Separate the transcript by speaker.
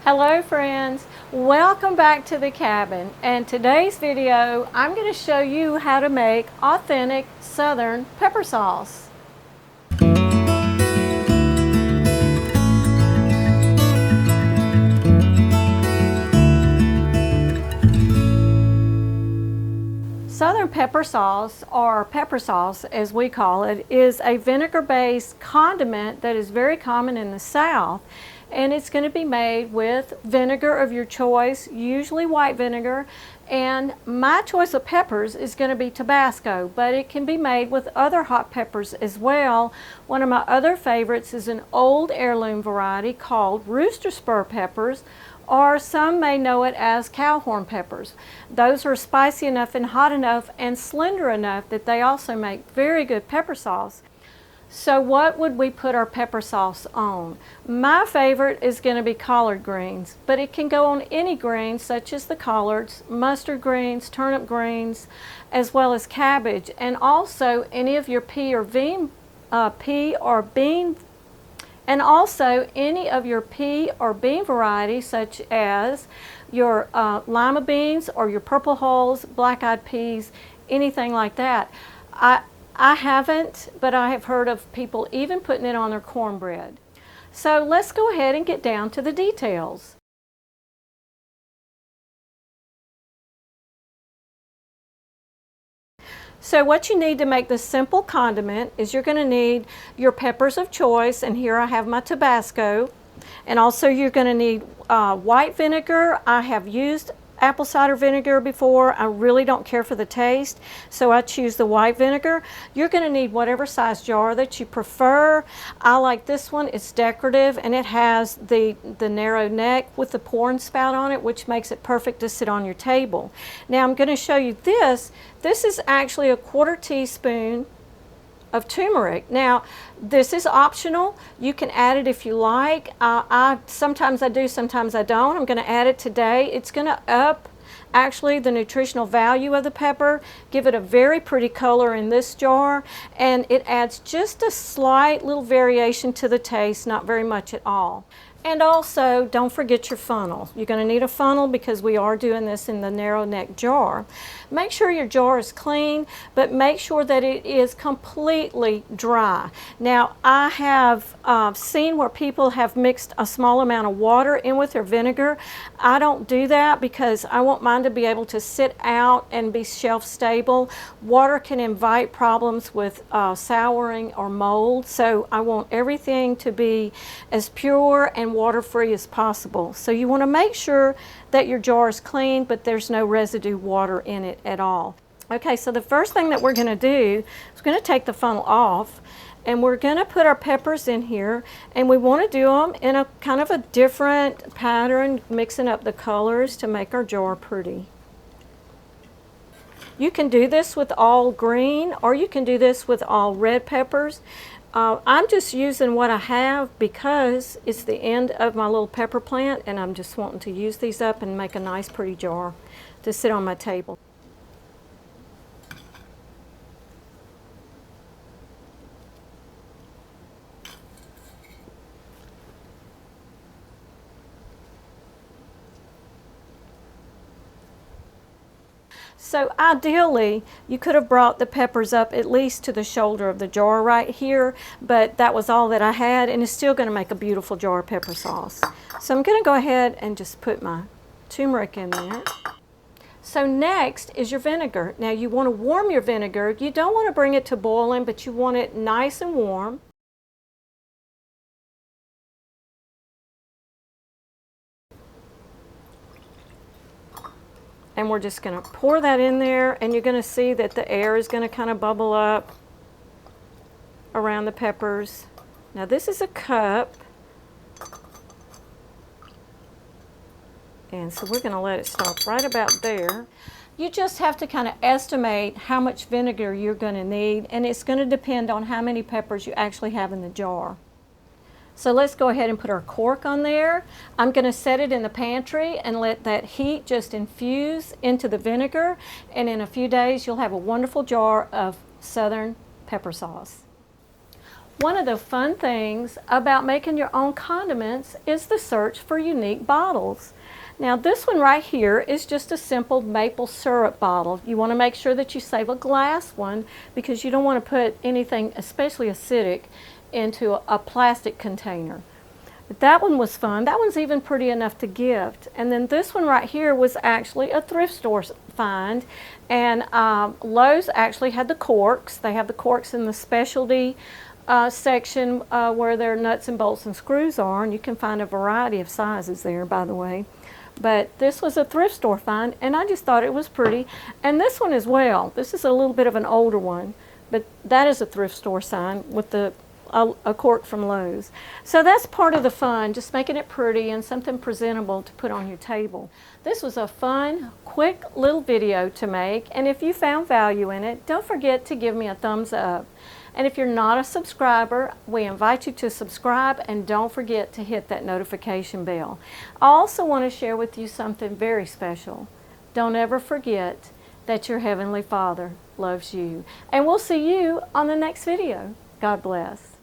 Speaker 1: Hello friends, welcome back to the cabin, and today's video I'm going to show you how to make authentic southern pepper sauce. Southern pepper sauce, or pepper sauce as we call it, is a vinegar-based condiment that is very common in the South. And it's going to be made with vinegar of your choice, usually white vinegar, and my choice of peppers is going to be Tabasco, but it can be made with other hot peppers as well. One of my other favorites is an old heirloom variety called rooster spur peppers, or some may know it as cowhorn peppers. Those are spicy enough and hot enough and slender enough that they also make very good pepper sauce. So what would we put our pepper sauce on? My favorite is going to be collard greens, but it can go on any greens such as the collards, mustard greens, turnip greens, as well as cabbage, and also any of your pea or bean varieties such as your lima beans or your purple hulls, black-eyed peas, anything like that. I haven't, but I have heard of people even putting it on their cornbread. So let's go ahead and get down to the details. So what you need to make this simple condiment is you're going to need your peppers of choice, and here I have my Tabasco, and also you're going to need white vinegar. I have used apple cider vinegar before. I really don't care for the taste, so I choose the white vinegar. You're going to need whatever size jar that you prefer. I like this one. It's decorative and it has the narrow neck with the pouring spout on it, which makes it perfect to sit on your table. Now I'm going to show you this. This is actually a 1/4 teaspoon of turmeric. Now this is optional. You can add it if you like. Sometimes I do, sometimes I don't. I'm going to add it today. It's going to up actually the nutritional value of the pepper, give it a very pretty color in this jar, and it adds just a slight little variation to the taste, not very much at all. And also, don't forget your funnel. You're going to need a funnel because we are doing this in the narrow neck jar. Make sure your jar is clean, but make sure that it is completely dry. Now, I have seen where people have mixed a small amount of water in with their vinegar. I don't do that because I want mine to be able to sit out and be shelf stable. Water can invite problems with souring or mold, so I want everything to be as pure and water-free as possible. So you want to make sure that your jar is clean, but there's no residue water in it at all. Okay, so the first thing that we're going to do is we're going to take the funnel off, and we're going to put our peppers in here, and we want to do them in a kind of a different pattern, mixing up the colors to make our jar pretty. You can do this with all green, or you can do this with all red peppers. I'm just using what I have because it's the end of my little pepper plant, and I'm just wanting to use these up and make a nice pretty jar to sit on my table. So ideally, you could have brought the peppers up at least to the shoulder of the jar right here, but that was all that I had, and it's still going to make a beautiful jar of pepper sauce. So I'm going to go ahead and just put my turmeric in there. So next is your vinegar. Now you want to warm your vinegar. You don't want to bring it to boiling, but you want it nice and warm. And we're just going to pour that in there, and you're going to see that the air is going to kind of bubble up around the peppers. Now this is a cup, and so we're going to let it stop right about there. You just have to kind of estimate how much vinegar you're going to need, and it's going to depend on how many peppers you actually have in the jar. So let's go ahead and put our cork on there. I'm going to set it in the pantry and let that heat just infuse into the vinegar, and in a few days you'll have a wonderful jar of southern pepper sauce. One of the fun things about making your own condiments is the search for unique bottles. Now this one right here is just a simple maple syrup bottle. You want to make sure that you save a glass one because you don't want to put anything, especially acidic, into a plastic container. But that one was fun. That one's even pretty enough to gift. And then this one right here was actually a thrift store find. And Lowe's actually had the corks. They have the corks in the specialty section where their nuts and bolts and screws are. And you can find a variety of sizes there, by the way. But this was a thrift store find, and I just thought it was pretty. And this one as well. This is a little bit of an older one, but that is a thrift store sign with a cork from Lowe's. So that's part of the fun, just making it pretty and something presentable to put on your table. This was a fun, quick little video to make, and if you found value in it, don't forget to give me a thumbs up. And if you're not a subscriber, we invite you to subscribe, and don't forget to hit that notification bell. I also want to share with you something very special. Don't ever forget that your Heavenly Father loves you. And we'll see you on the next video. God bless.